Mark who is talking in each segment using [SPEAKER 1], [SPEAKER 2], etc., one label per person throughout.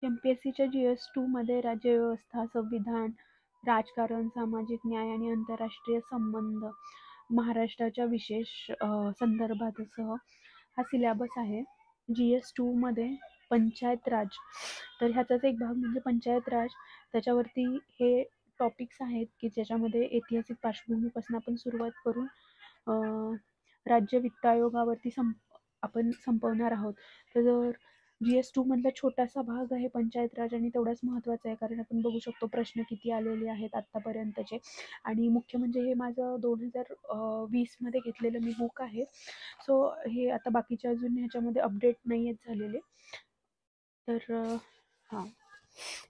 [SPEAKER 1] MPSCच्या GS2 मध्ये राज्यव्यवस्था, संविधान, राजकारण, सामाजिक न्याय आणि आंतरराष्ट्रीय संबंध महाराष्ट्राच्या विशेष संदर्भासह हा सिलेबस आहे. GS2 मध्ये पंचायत राज, तर ह्याचाच एक भाग म्हणजे पंचायत राज. त्याच्यावरती हे टॉपिक्स आहेत की ज्याच्यामध्ये ऐतिहासिक पार्श्वभूमीपासून आपण सुरुवात करून राज्य वित्त आयोगावरती आपण संपवणार आहोत. तर GS2 मधला छोटासा भाग आहे पंचायत राज आणि तेवढाच महत्त्वाचा आहे, कारण आपण बघू शकतो प्रश्न किती आलेले आहेत आत्तापर्यंतचे. आणि मुख्य म्हणजे हे माझं 2020 मध्ये घेतलेलं मी बुक आहे. सो हे आता बाकीचे अजून ह्याच्यामध्ये अपडेट नाही आहेत झालेले. तर हां,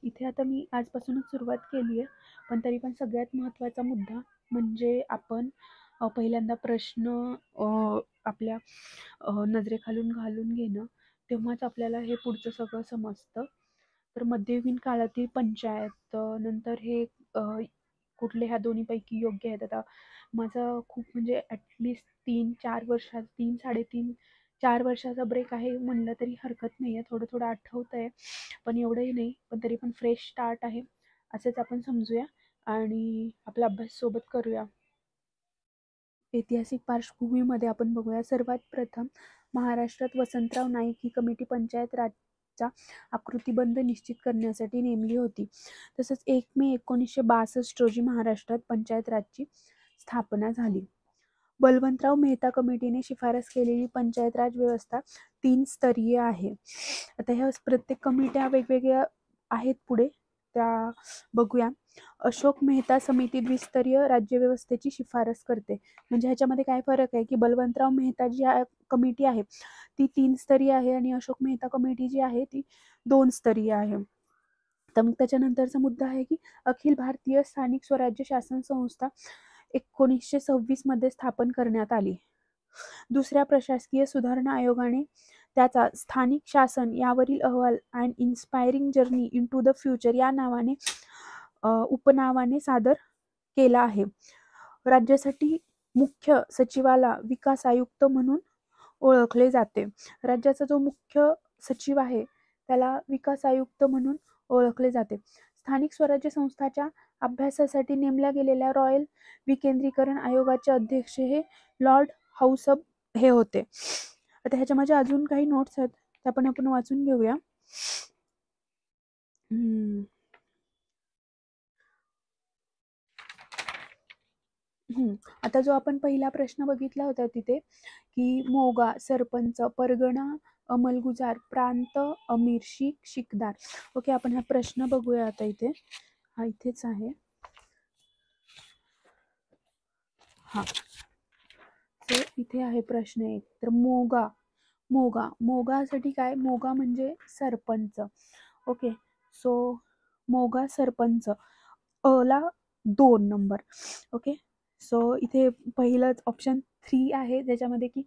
[SPEAKER 1] इथे आता मी आजपासूनच सुरुवात केली आहे, पण तरी पण सगळ्यात महत्त्वाचा मुद्दा म्हणजे आपण पहिल्यांदा प्रश्न आपल्या नजरेखालून घालून घेणं, तेव्हाच आपल्याला हे पुढचं सगळं समजतं. तर मध्ययुगीन काळातील पंचायत, नंतर हे कुठले ह्या दोन्हीपैकी योग्य आहेत. आता माझा खूप म्हणजे ॲटलिस्ट 3-4 वर्षाचा ब्रेक आहे म्हणलं तरी हरकत नाही आहे. थोडं थोडं आठवतं आहे, पण एवढंही नाही, पण तरी पण फ्रेश स्टार्ट आहे असंच आपण समजूया आणि आपला अभ्यास सोबत करूया. ऐतिहासिक पार्श्वभूमीमध्ये आपण बघूया. सर्वात प्रथम महाराष्ट्रात वसंतराव नाईक ही कमिटी पंचायत राजचा आकृतिबंध निश्चित करण्यासाठी नेमली होती. तसंच 1 मे 1962 रोजी महाराष्ट्रात पंचायत राजची स्थापना झाली. बलवंतराव मेहता कमिटीने शिफारस केलेली पंचायत राज व्यवस्था 3 स्तरीय आहे. आता ह्या प्रत्येक कमिट्या वेगवेगळ्या आहेत, पुढे त्या बघूया. अशोक मेहता समिती द्विस्तरीय राज्यव्यवस्थेची शिफारस करते. म्हणजे ह्याच्यामध्ये काय फरक आहे की बलवंतराव मेहता जी कमिटी आहे ती 3 स्तरीय आहे आणि अशोक मेहता कमिटी जी आहे ती 2 स्तरीय आहे. तर मग त्याच्यानंतरचा मुद्दा आहे की अखिल भारतीय स्थानिक स्वराज्य शासन संस्था 1926 मध्ये स्थापन करण्यात आली. दुसऱ्या प्रशासकीय सुधारणा आयोगाने त्याचा स्थानिक शासन यावरील अहवाल and inspiring journey into the future या नावाने उपनावाने सादर केला आहे. राज्यासाठी मुख्य सचिवाला विकास आयुक्त म्हणून ओळखले जाते. राज्याचा जो मुख्य सचिव आहे त्याला विकास आयुक्त म्हणून ओळखले जाते. स्थानिक स्वराज्य संस्थाच्या अभ्यासासाठी नेमल्या गेलेल्या रॉयल विकेंद्रीकरण आयोगाचे अध्यक्ष हे लॉर्ड हाऊसब हे होते. आता ह्याच्या माझ्या अजून काही नोट्स आहेत त्या पण आपण वाचून घेऊया. आता जो आपण पहिला प्रश्न बघितला होता तिथे की मोगा, सरपंच, परगणा, अंमलगुजार, प्रांत, अमीर, शीख, शिकदार. ओके, आपण हा प्रश्न बघूया. आता इथे हा इथेच आहे. हा, तर इथे आहे प्रश्न 1. तर मोगासाठी काय? मोगा म्हणजे सरपंच. ओके, सो मोगा सरपंच, अला 2 नंबर. ओके, सो इथे पहिलंच ऑप्शन 3 आहे ज्याच्यामध्ये की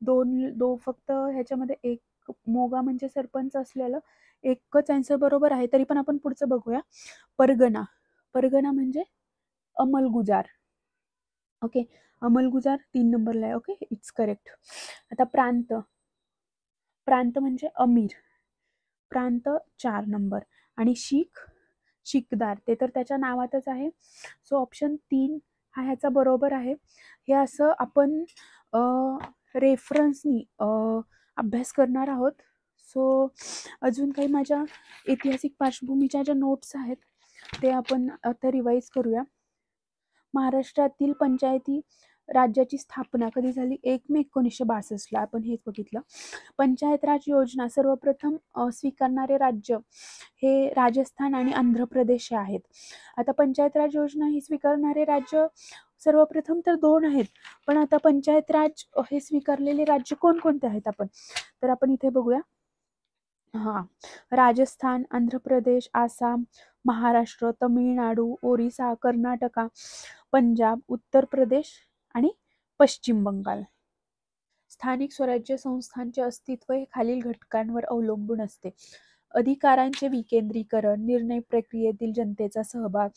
[SPEAKER 1] दोन फक्त ह्याच्यामध्ये एक मोगा म्हणजे सरपंच असलेलं एकच आन्सर बरोबर आहे. तरी पण आपण पुढचं बघूया. परगणा म्हणजे अंमलगुजार. ओके, अंमलगुजार 3 नंबरला आहे. Okay, it's correct. आता प्रांत म्हणजे अमीर, प्रांत 4 नंबर. आणि शिकदार ते तर त्याच्या नावातच आहे. सो ऑप्शन 3 हा ह्याचा बरोबर आहे. हे असं आपण रेफरन्सनी अभ्यास करणार आहोत. सो अजून काही माझ्या ऐतिहासिक पार्श्वभूमीच्या ज्या नोट्स आहेत ते आपण आता रिवाईज करूया. महाराष्ट्रातील पंचायती राज्याची स्थापना कधी झाली? 1 मे 1962 आपण हेच बघितलं. पंचायत राज योजना सर्वप्रथम स्वीकारणारे राज्य हे राजस्थान आणि आंध्र प्रदेश आहेत. आता पंचायत राज योजना ही स्वीकारणारे राज्य सर्वप्रथम तर 2 आहेत, पण आता पंचायत राज हे स्वीकारलेले राज्य कोणकोणते आहेत आपण तर आपण इथे बघूया. राजस्थान, आंध्र प्रदेश, आसाम, महाराष्ट्र, तमिळनाडू, ओरिसा, कर्नाटका, पंजाब, उत्तर प्रदेश आणि पश्चिम बंगाल. स्थानिक स्वराज्य संस्थांचे अस्तित्व हे खालील घटकांवर अवलंबून असते. अधिकारांचे विकेंद्रीकरण, निर्णय प्रक्रियेतील जनतेचा सहभाग,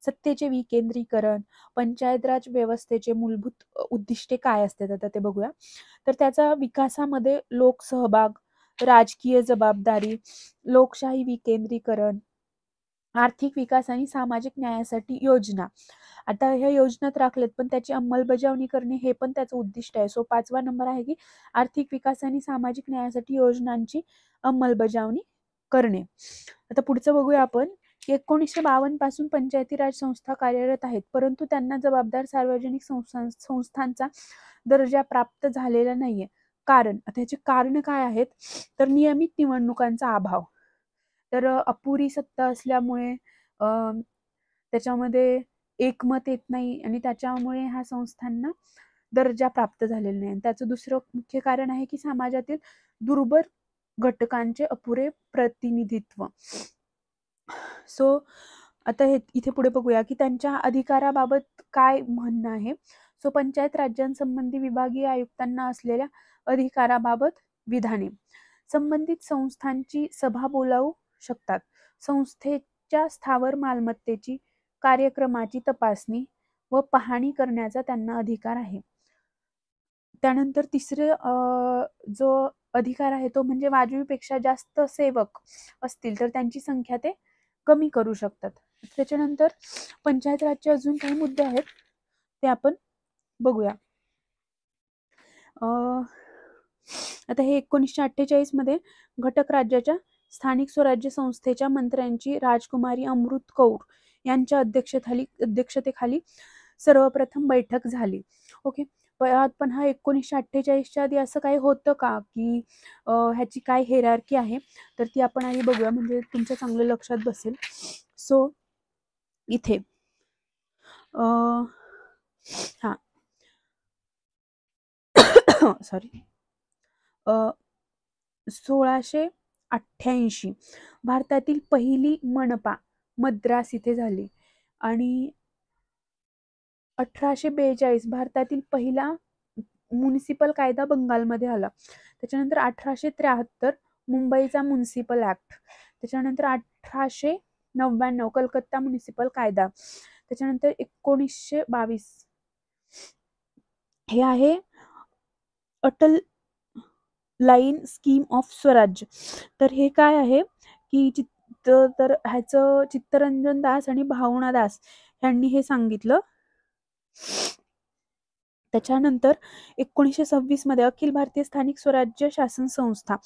[SPEAKER 1] सत्तेचे विकेंद्रीकरण. पंचायत राज व्यवस्थेचे मूलभूत उद्दिष्टे काय असतात आता ते बघूया. तर त्याचा विकासामध्ये लोकसहभाग, राजकीय जबाबदारी, लोकशाही विकेंद्रीकरण, आर्थिक विकास आणि सामाजिक न्यायासाठी योजना. आता ह्या योजनात राखलेत, पण त्याची अंमलबजावणी करणे हे पण त्याचं उद्दिष्ट आहे. सो 5वा नंबर आहे की आर्थिक विकास आणि सामाजिक न्यायासाठी योजनांची अंमलबजावणी करणे. आता पुढचं बघूया आपण. 1952 पासून पंचायती राज संस्था कार्यरत आहेत, परंतु त्यांना जबाबदार सार्वजनिक संस्थांचा दर्जा प्राप्त झालेला नाहीये. कारण, आता ह्याचे कारण काय आहेत, तर नियमित निवडणुकांचा अभाव, तर अपुरी सत्ता असल्यामुळे त्याच्यामध्ये एकमत येत नाही आणि त्याच्यामुळे ह्या संस्थांना दर्जा प्राप्त झालेला नाही. त्याचं दुसरं मुख्य कारण आहे की समाजातील दुर्बल घटकांचे अपुरे प्रतिनिधित्व. सो आता हे इथे पुढे बघूया की त्यांच्या अधिकाराबाबत काय म्हणणं आहे. सो पंचायत राज्यांसंबंधी विभागीय आयुक्तांना असलेल्या अधिकाराबाबत विधाने. संबंधित संस्थांची सभा बोलावू शकतात. संस्थेच्या स्थावर मालमत्तेची कार्यक्रमाची तपासणी व पाहणी करण्याचा त्यांना अधिकार आहे. त्यानंतर तिसरे जो अधिकार आहे तो म्हणजे वाजवीपेक्षा जास्त सेवक असतील तर त्यांची संख्या ते कमी करू शकतात. त्याच्यानंतर पंचायत राजचे अजून काही मुद्दे आहेत ते आपण बघूया. आता हे 1948 मध्ये घटक राज्याच्या स्थानिक स्वराज्य संस्थेच्या मंत्र्यांची राजकुमारी अमृत कौर यांच्या अध्यक्षतेखाली सर्वप्रथम बैठक झाली. ओके, पण हा 1948च्या आधी असं काही होतं का की ह्याची काय हेरार्की आहे, तर ती आपण आधी बघूया म्हणजे तुमच्या चांगलं लक्षात बसेल. सो इथे हा सॉरी 1688 भारतातील पहिली मनपा मद्रास इथे झाली आणि 1842 भारतातील पहिला म्युनिसिपल कायदा बंगालमध्ये आला. त्याच्यानंतर 1873 मुंबईचा म्युनिसिपल ऍक्ट. त्याच्यानंतर 1899 कलकत्ता म्युनिसिपल कायदा. त्याच्यानंतर 1922 हे आहे अटल लाईन स्कीम ऑफ स्वराज्य. तर हे काय आहे की तर ह्याचं चित्तरंजन दास आणि भावना दास यांनी हे सांगितलं. त्याच्यानंतर 1926 मध्ये अखिल भारतीय स्थानिक स्वराज्य शासन संस्था,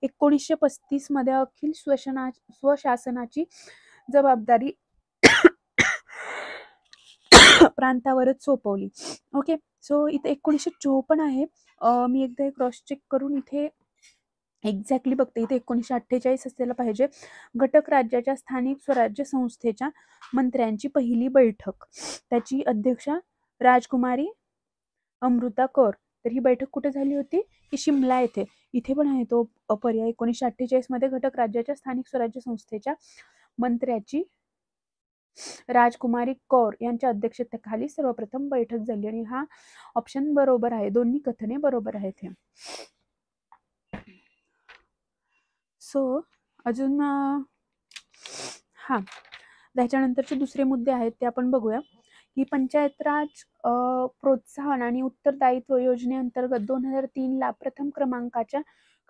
[SPEAKER 1] 1935 मध्ये अखिल स्वशासनाची जबाबदारी प्रांतावरच सोपवली. ओके, सो इथे 1954 आहे. मी एकदा क्रॉस चेक करून इथे एक्झॅक्टली बघते. इथे 1948 असायला पाहिजे. घटक राज्याच्या स्थानिक स्वराज्य संस्थेच्या मंत्र्यांची पहिली बैठक, त्याची अध्यक्षा राजकुमारी अमृता कौर. तर ही बैठक कुठे झाली होती की शिमला येथे. इथे पण आहे तो पर्याय. 1948 मध्ये घटक राज्याच्या स्थानिक स्वराज्य संस्थेच्या मंत्र्याची राजकुमारी कौर यांच्या अध्यक्षतेखाली सर्वप्रथम बैठक झाली आणि हा ऑप्शन बरोबर आहे. दोन्ही कथने बरोबर आहेत हे. सो अजून त्याच्यानंतरचे दुसरे मुद्दे आहेत ते आपण बघूया की पंचायत राज प्रोत्साहन आणि उत्तरदायित्व योजनेअंतर्गत 2003 ला प्रथम क्रमांकाच्या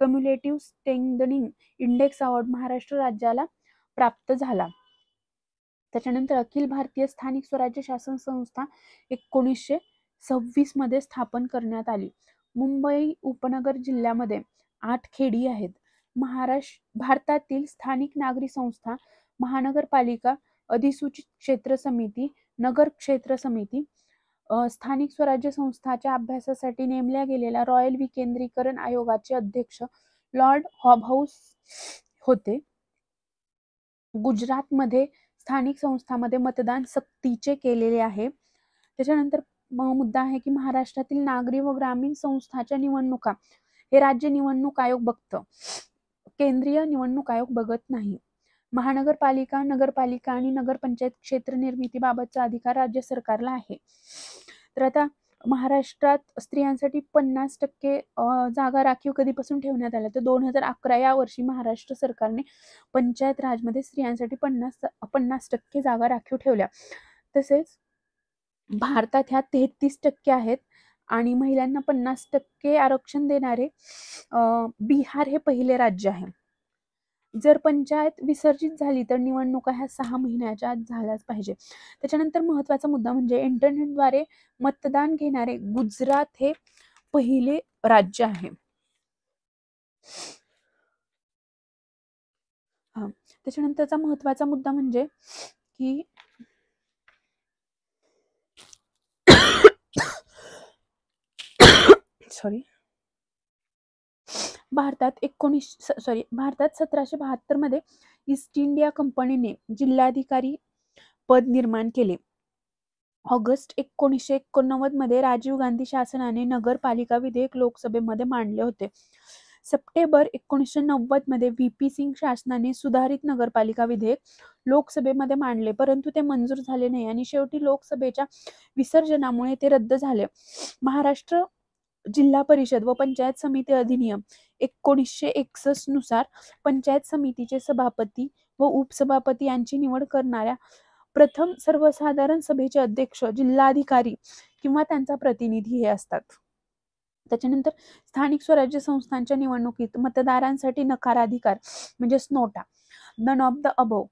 [SPEAKER 1] कम्युलेटिव्ह स्ट्रेंथनिंग इंडेक्स अवॉर्ड महाराष्ट्र राज्याला प्राप्त झाला. त्याच्यानंतर अखिल भारतीय स्थानिक स्वराज्य शासन संस्था 1926 मध्ये स्थापन करण्यात आली. मुंबई उपनगर जिल्ह्यामध्ये 8 खेडी आहेत. भारतातील स्थानिक नागरी संस्था, महानगरपालिका, अधिसूचित क्षेत्र समिती, नगर क्षेत्र समिती, स्थानिक स्वराज्य संस्थाच्या अभ्यासासाठी नेमल्या गेलेल्या रॉयल विकेंद्रीकरण आयोगाचे अध्यक्ष लॉर्ड हॉबहाऊस होते. गुजरातमध्ये स्थानिक संस्थांमध्ये मतदान सक्तीचे केलेले आहे. त्याच्यानंतर मुद्दा आहे की महाराष्ट्रातील नागरी व ग्रामीण संस्थांच्या निवडणुका हे राज्य निवडणूक आयोग बघतं, केंद्रीय निवडणूक आयोग बघत नाही. महानगरपालिका, नगरपालिका आणि नगरपंचायत क्षेत्र निर्मितीबाबतचा अधिकार राज्य सरकारला आहे. तर आता महाराष्ट्रात स्त्रियांसाठी 50% जागा राखीव कधीपासून ठेवण्यात आल्या, तर 2011 या वर्षी महाराष्ट्र सरकारने पंचायत राजमध्ये स्त्रियांसाठी 50% जागा राखीव ठेवल्या. तसेच भारतात ह्या 33% आहेत आणि महिलांना 50% आरक्षण देणारे बिहार हे पहिले राज्य आहे. जर पंचायत विसर्जित झाली तर निवडणुका ह्या 6 महिन्याच्या आत झाल्याच पाहिजे. त्याच्यानंतर महत्त्वाचा मुद्दा म्हणजे इंटरनेटद्वारे मतदान घेणारे गुजरात हे पहिले राज्य आहे. त्याच्यानंतरचा महत्त्वाचा मुद्दा म्हणजे की भारतात 1772 मध्ये ईस्ट इंडिया कंपनीने जिल्हाधिकारी पद निर्माण केले. ऑगस्ट 1989 मध्ये राजीव गांधी शासनाने नगरपालिका विधेयक लोकसभेमध्ये मांडले होते. सप्टेंबर 1990 मध्ये व्ही.पी. सिंग शासनाने सुधारित नगरपालिका विधेयक लोकसभेमध्ये मांडले, परंतु ते मंजूर झाले नाही आणि शेवटी लोकसभेच्या विसर्जनामुळे ते रद्द झाले. महाराष्ट्र जिल्हा परिषद व पंचायत समिती अधिनियम 1961 नुसार पंचायत समितीचे सभापती व उपसभापती यांची निवड करणाऱ्या प्रथम सर्वसाधारण सभेचे अध्यक्ष जिल्हाधिकारी किंवा त्यांचा प्रतिनिधी हे असतात. त्याच्यानंतर स्थानिक स्वराज्य संस्थांच्या निवडणुकीत मतदारांसाठी नकाराधिकार म्हणजे नोटा नन ऑफ द अबोव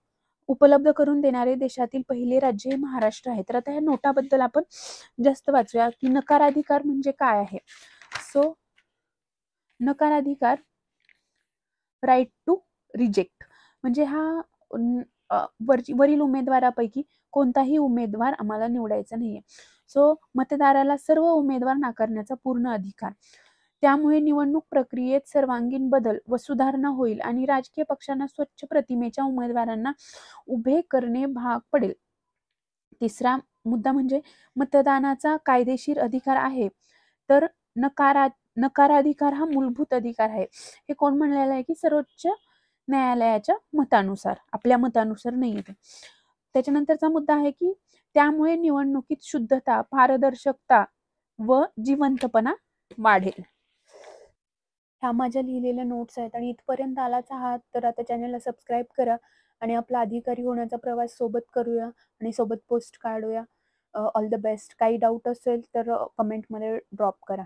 [SPEAKER 1] उपलब्ध करून देणारे देशातील पहिले राज्य हे महाराष्ट्र आहे. तर आता या नोटाबद्दल आपण जास्त वाचूया की नकाराधिकार म्हणजे काय आहे. सो नकाराधिकार राईट टू रिजेक्ट म्हणजे हा वरील उमेदवारापैकी कोणताही उमेदवार आम्हाला निवडायचा नाहीये. सो मतदाराला सर्व उमेदवार नाकारण्याचा पूर्ण अधिकार. त्यामुळे निवडणूक प्रक्रियेत सर्वांगीण बदल व सुधारणा होईल आणि राजकीय पक्षांना स्वच्छ प्रतिमेच्या उमेदवारांना उभे करणे भाग पडेल. तिसरा मुद्दा म्हणजे मतदानाचा कायदेशीर अधिकार आहे. तर नकाराधिकार हा मूलभूत अधिकार आहे. हे कोण म्हणलेलं आहे की सर्वोच्च न्यायालयाच्या मतानुसार, आपल्या मतानुसार नाही येते. त्याच्यानंतरचा मुद्दा आहे की त्यामुळे निवडणुकीत शुद्धता, पारदर्शकता व जिवंतपणा वाढेल. ह्या माझ्या लिहिलेल्या नोट्स आहेत आणि इथपर्यंत आलाच आहात तर आता चॅनलला सबस्क्राईब करा आणि आपला अधिकारी होण्याचा प्रवास सोबत करूया आणि सोबत पोस्ट काढूया. All the best. काही डाऊट असेल तर कमेंटमध्ये ड्रॉप करा.